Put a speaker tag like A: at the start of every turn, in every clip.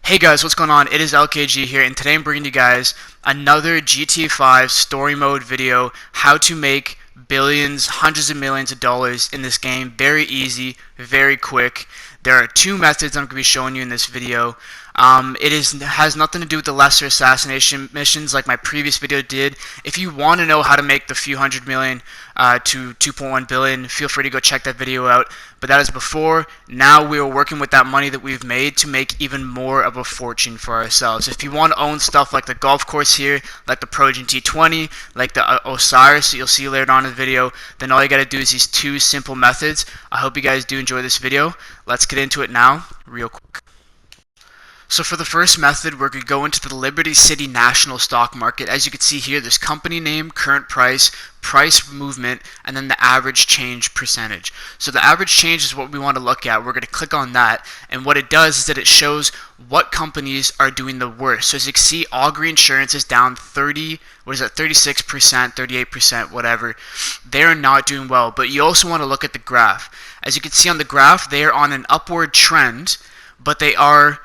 A: Hey guys, what's going on? It is LKG here, and today I'm bringing you guys another GTA 5 story mode video, how to make billions, hundreds of millions of dollars in this game. Very easy, very quick. There are two methods I'm going to be showing you in this video. Has nothing to do with the lesser assassination missions like my previous video did. If you want to know how to make the few hundred million to 2.1 billion, feel free to go check that video out. But that is before. Now we are working with that money that we've made to make even more of a fortune for ourselves. If you want to own stuff like the golf course here, like the Progen T20, like the Osiris that you'll see later on in the video, then all you got to do is these two simple methods. I hope you guys do enjoy this video. Let's get into it now, real quick. So for the first method, we're going to go into the Liberty City National Stock Market. As you can see here, there's company name, current price, price movement, and then the average change percentage. So the average change is what we want to look at. We're going to click on that, and what it does is that it shows what companies are doing the worst. So as you can see, Augury Insurance is down 36%, 38%, whatever. They're not doing well, but you also want to look at the graph. As you can see on the graph, they are on an upward trend, but they are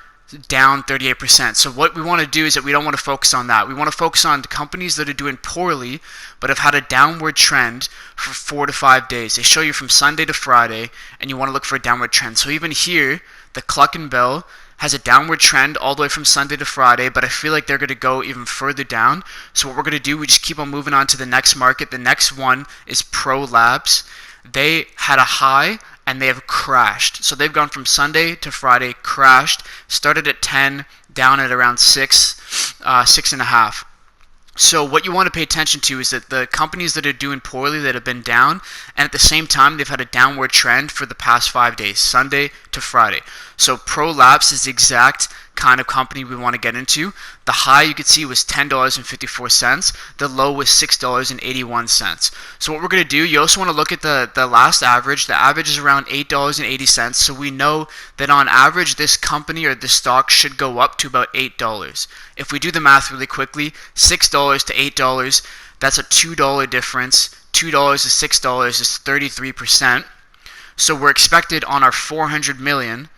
A: down 38%. So what we want to do is that we don't want to focus on that. We want to focus on the companies that are doing poorly but have had a downward trend for 4 to 5 days. They show you from Sunday to Friday, and you want to look for a downward trend. So even here, the Cluck and Bell has a downward trend all the way from Sunday to Friday, but I feel like they're going to go even further down. So what we're going to do, we just keep on moving on to the next market. The next one is Pro Labs. They had a high and they have crashed. So they've gone from Sunday to Friday, crashed, started at 10, down at around 6, 6.5. So what you want to pay attention to is that the companies that are doing poorly, that have been down, and at the same time they've had a downward trend for the past 5 days, Sunday to Friday. So Pro Labs is the exact kind of company we want to get into. The high you could see was $10.54. The low was $6.81. So what we're going to do, you also want to look at the last average. The average is around $8.80. So we know that on average this company or this stock should go up to about $8. If we do the math really quickly, $6 to $8, that's a $2 difference. $2 to $6 is 33%. So we're expected on our 400 million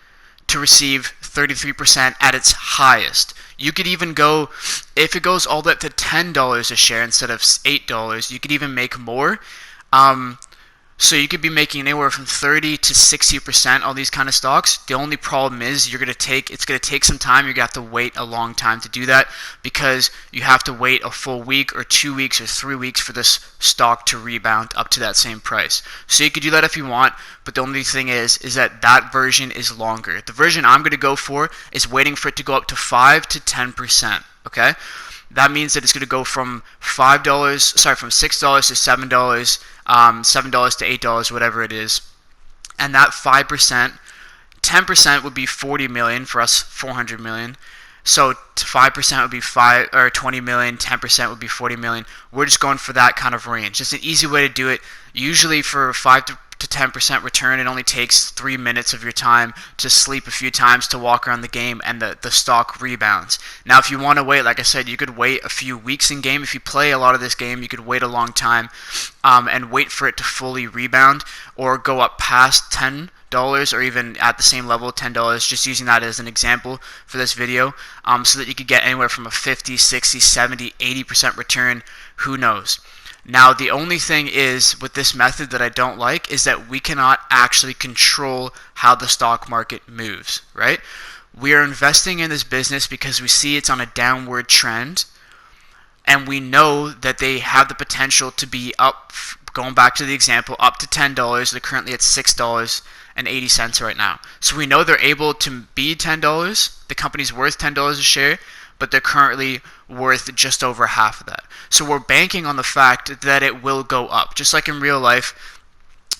A: to receive 33% at its highest. You could even go, if it goes all the way up to $10 a share instead of $8, you could even make more. So you could be making anywhere from 30 to 60% on these kind of stocks. The only problem is it's going to take some time. You're going to have to wait a long time to do that because you have to wait a full week or 2 weeks or 3 weeks for this stock to rebound up to that same price. So you could do that if you want, but the only thing is that version is longer. The version I'm going to go for is waiting for it to go up to 5 to 10%, okay? That means that it's going to go from $6 to $7, $7 to $8, whatever it is. And that 5%, 10% would be 40 million for us, 400 million. So 5% would be 20 million, 10% would be 40 million. We're just going for that kind of range. It's an easy way to do it. Usually for 5 to 10% return, it only takes 3 minutes of your time to sleep a few times, to walk around the game, and the stock rebounds. Now if you want to wait, like I said, you could wait a few weeks in game. If you play a lot of this game, you could wait a long time and wait for it to fully rebound or go up past $10 or even at the same level, $10, just using that as an example for this video, so that you could get anywhere from a 50, 60, 70, 80% return. Who knows? Now, the only thing is with this method that I don't like is that we cannot actually control how the stock market moves, right? We are investing in this business because we see it's on a downward trend, and we know that they have the potential to be up, going back to the example, up to $10. They're currently at $6.80 right now. So we know they're able to be $10. The company's worth $10 a share, but they're currently worth just over half of that. So we're banking on the fact that it will go up. Just like in real life,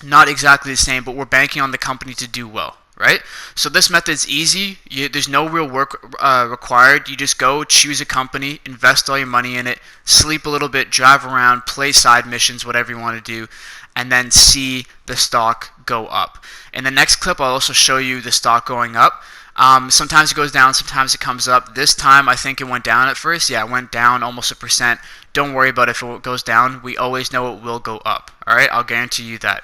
A: not exactly the same, but we're banking on the company to do well, right? So this method's easy. There's no real work required. You just go, choose a company, invest all your money in it, sleep a little bit, drive around, play side missions, whatever you want to do, and then see the stock go up. In the next clip, I'll also show you the stock going up. Sometimes it goes down, sometimes it comes up. This time I think it went down at first. Yeah, it went down almost 1%. Don't worry about if it goes down. We always know it will go up. Alright, I'll guarantee you that.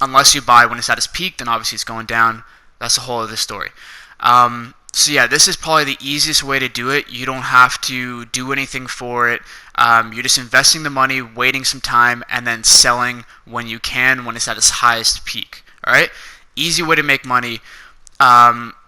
A: Unless you buy when it's at its peak, then obviously it's going down. That's a whole other story. So yeah, this is probably the easiest way to do it. You don't have to do anything for it. You're just investing the money, waiting some time, and then selling when you can, when it's at its highest peak. All right, easy way to make money.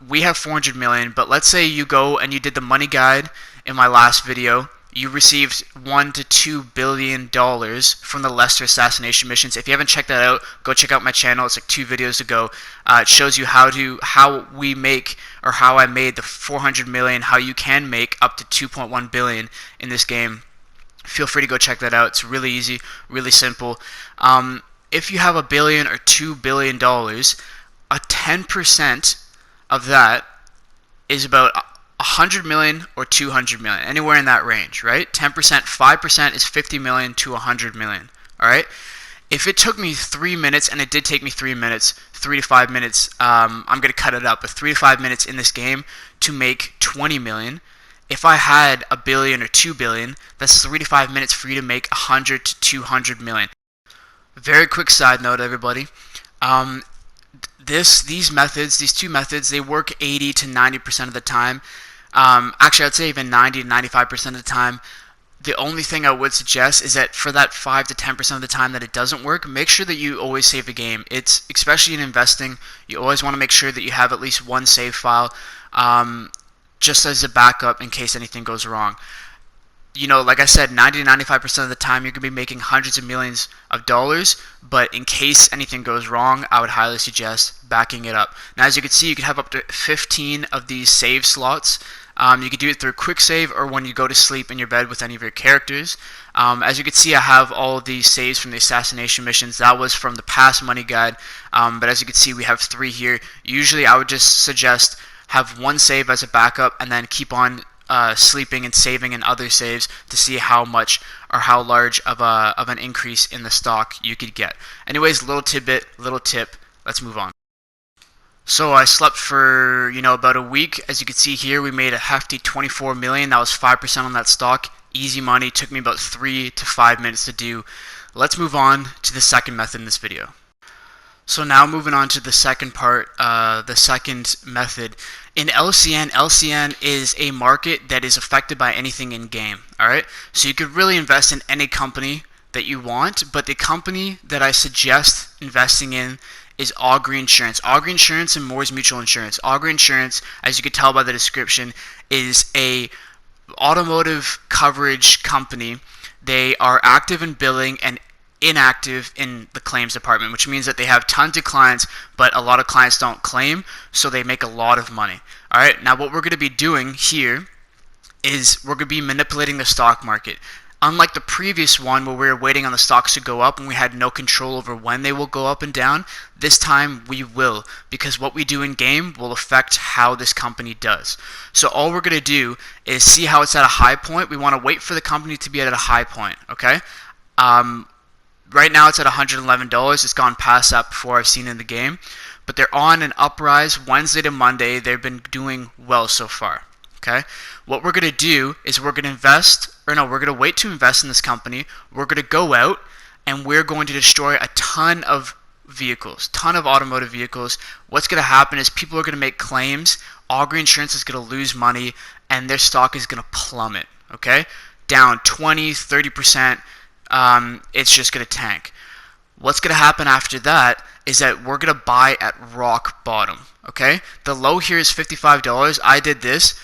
A: We have 400 million, but let's say you go and you did the money guide in my last video. You received $1 to $2 billion from the Lester assassination missions. If you haven't checked that out, go check out my channel. It's like 2 videos ago. It shows you how we make, or how I made the 400 million, how you can make up to 2.1 billion in this game. Feel free to go check that out. It's really easy, really simple. If you have $1 billion or $2 billion, a 10% of that is about 100 million or 200 million, anywhere in that range, right? 10%, 5% is 50 million to 100 million, all right? If it took me 3 minutes, and it did take me 3 minutes, 3 to 5 minutes, I'm going to cut it up, but 3 to 5 minutes in this game to make 20 million, if I had $1 billion or 2 billion, that's 3 to 5 minutes for you to make 100 to 200 million. Very quick side note, everybody. These two methods, they work 80 to 90% of the time. Actually, I'd say even 90 to 95% of the time. The only thing I would suggest is that for that 5 to 10% of the time that it doesn't work, make sure that you always save the game. It's especially in investing, you always want to make sure that you have at least one save file, just as a backup in case anything goes wrong. You know, like I said, 90 to 95% of the time you're going to be making hundreds of millions of dollars, but in case anything goes wrong, I would highly suggest backing it up. Now, as you can see, you can have up to 15 of these save slots. You can do it through quick save or when you go to sleep in your bed with any of your characters. As you can see, I have all of these saves from the assassination missions. That was from the past money guide, but as you can see, we have 3 here. Usually, I would just suggest have one save as a backup and then keep on sleeping and saving in other saves to see how much or how large of an increase in the stock you could get. Anyways, little tidbit, little tip. Let's move on. So I slept for about a week. As you can see here, we made a hefty 24 million. That was 5% on that stock. Easy money. Took me about 3 to 5 minutes to do. Let's move on to the second method in this video. So now moving on to the second part, the second method. In LCN is a market that is affected by anything in game. All right, so you could really invest in any company that you want, but the company that I suggest investing in is Augury Insurance. Augury Insurance and Moore's Mutual Insurance. Augury Insurance, as you can tell by the description, is a automotive coverage company. They are active in billing and inactive in the claims department, which means that they have tons of clients, but a lot of clients don't claim, so they make a lot of money. All right, now what we're going to be doing here is we're going to be manipulating the stock market. Unlike the previous one where we were waiting on the stocks to go up and we had no control over when they will go up and down, this time we will, because what we do in game will affect how this company does. So all we're going to do is see how it's at a high point. We want to wait for the company to be at a high point, okay? Right now it's at $111. It's gone past that before I've seen in the game. But they're on an uprise Wednesday to Monday. They've been doing well so far. Okay? What we're going to do is we're going to wait to invest in this company. We're going to go out and we're going to destroy a ton of vehicles, ton of automotive vehicles. What's going to happen is people are going to make claims. Augury Insurance is going to lose money and their stock is going to plummet. Okay? Down 20, 30%. It's just going to tank. What's going to happen after that is that we're going to buy at rock bottom. Okay, the low here is $55. I did this.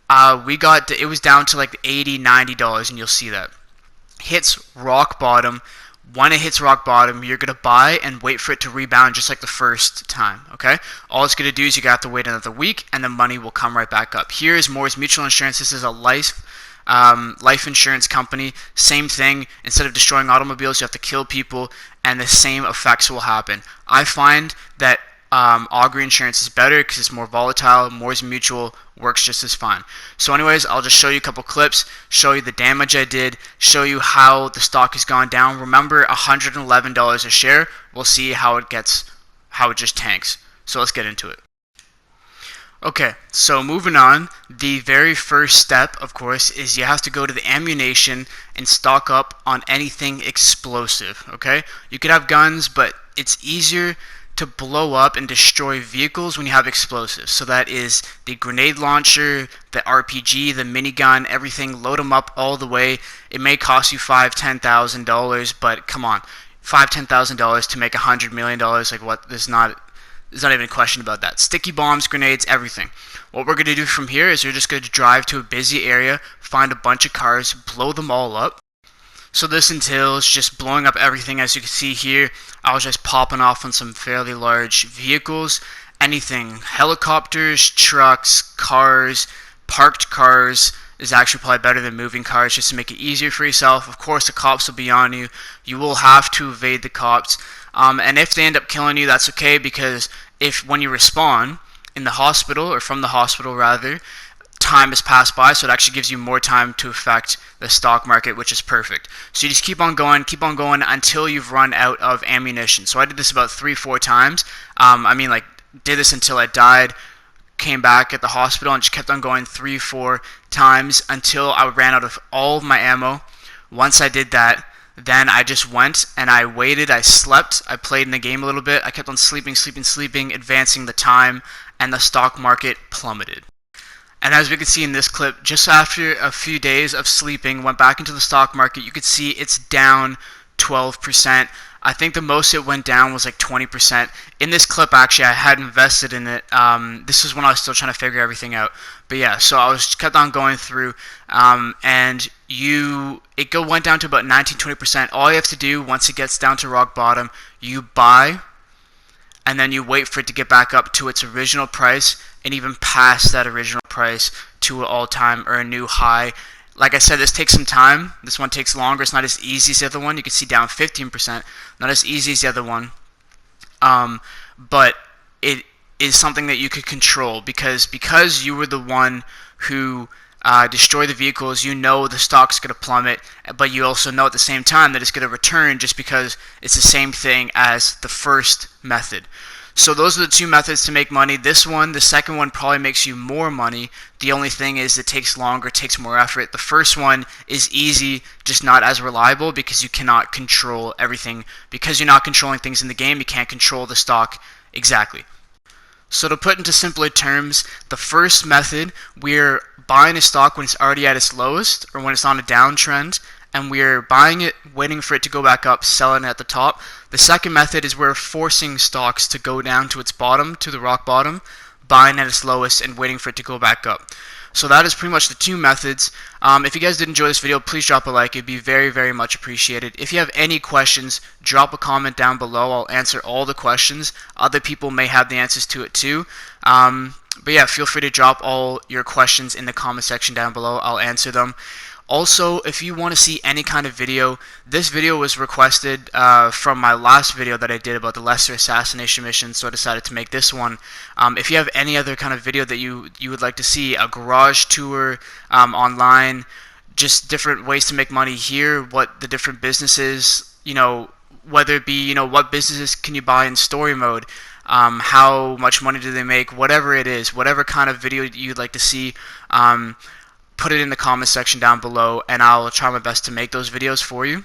A: It was down to like $80, $90, and you'll see that hits rock bottom. When it hits rock bottom, you're going to buy and wait for it to rebound just like the first time. Okay, all it's going to do is you have to wait another week, and the money will come right back up. Here is Moore's Mutual Insurance. This is a life insurance company. Same thing. Instead of destroying automobiles, you have to kill people, and the same effects will happen. I find that Augury Insurance is better because it's more volatile. Moore's Mutual works just as fine. So anyways, I'll just show you a couple clips, show you the damage I did, show you how the stock has gone down. Remember, $111 a share. We'll see how it just tanks. So let's get into it. Okay, so moving on, the very first step, of course, is you have to go to the ammunition and stock up on anything explosive, okay? You could have guns, but it's easier to blow up and destroy vehicles when you have explosives. So that is the grenade launcher, the RPG, the minigun, everything. Load them up all the way. It may cost you $5,000-$10,000, but come on, $5,000-$10,000 to make $100 million, like what? There's not even a question about that. Sticky bombs, grenades, everything. What we're going to do from here is we're just going to drive to a busy area, find a bunch of cars, blow them all up. So this entails just blowing up everything. As you can see here, I was just popping off on some fairly large vehicles. Anything, helicopters, trucks, cars, parked cars is actually probably better than moving cars, just to make it easier for yourself. Of course, the cops will be on you. You will have to evade the cops. And if they end up killing you, that's okay, because when you respawn in the hospital, or from the hospital rather, time has passed by, so it actually gives you more time to affect the stock market, which is perfect. So you just keep on going until you've run out of ammunition. So I did this about 3-4 times. Did this until I died, came back at the hospital, and just kept on going 3-4 times until I ran out of all of my ammo. Once I did that, then I just went and I waited, I slept, I played in the game a little bit, I kept on sleeping, advancing the time, and the stock market plummeted. And as we can see in this clip, just after a few days of sleeping, went back into the stock market, you could see it's down 12%. I think the most it went down was like 20%. In this clip, actually, I had invested in it. This was when I was still trying to figure everything out. But yeah, so I was kept on going through, and it went down to about 19-20%. All you have to do once it gets down to rock bottom, you buy, and then you wait for it to get back up to its original price, and even past that original price to an all-time or a new high. Like I said, this takes some time. This one takes longer. It's not as easy as the other one. You can see down 15%. Not as easy as the other one. But it is something that you could control, because you were the one who destroyed the vehicles. You know the stock's going to plummet, but you also know at the same time that it's going to return, just because it's the same thing as the first method. So those are the two methods to make money. The second one probably makes you more money. The only thing is it takes longer, takes more effort. The first one is easy, just not as reliable, because you cannot control everything. Because you're not controlling things in the game, you can't control the stock exactly. So to put into simpler terms, the first method, we're buying a stock when it's already at its lowest, or when it's on a downtrend, and we're buying it, waiting for it to go back up, selling it at the top. The second method is we're forcing stocks to go down to its bottom, to the rock bottom, buying at its lowest and waiting for it to go back up. So that is pretty much the two methods. If you guys did enjoy this video, please drop a like. It'd be very, very much appreciated. If you have any questions, drop a comment down below. I'll answer all the questions. Other people may have the answers to it too. But yeah, feel free to drop all your questions in the comment section down below. I'll answer them. Also, if you want to see any kind of video, this video was requested from my last video that I did about the Lester assassination mission, so I decided to make this one. If you have any other kind of video that you would like to see, a garage tour online, just different ways to make money here, what the different businesses, whether it be, what businesses can you buy in story mode, how much money do they make, whatever it is, whatever kind of video you'd like to see, put it in the comment section down below, and I'll try my best to make those videos for you.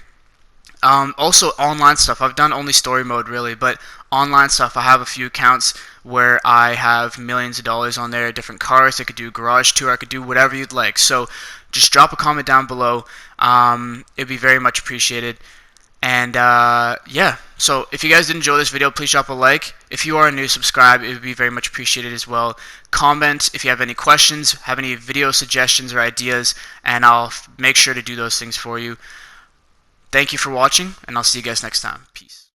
A: Also, online stuff. I've done only story mode, really, but online stuff, I have a few accounts where I have millions of dollars on there, different cars. I could do garage tour. I could do whatever you'd like. So just drop a comment down below. It'd be very much appreciated. And yeah, so if you guys did enjoy this video, please drop a like. If you are new, subscribe. It would be very much appreciated as well. Comment if you have any questions, have any video suggestions or ideas, and I'll make sure to do those things for you. Thank you for watching, and I'll see you guys next time. Peace.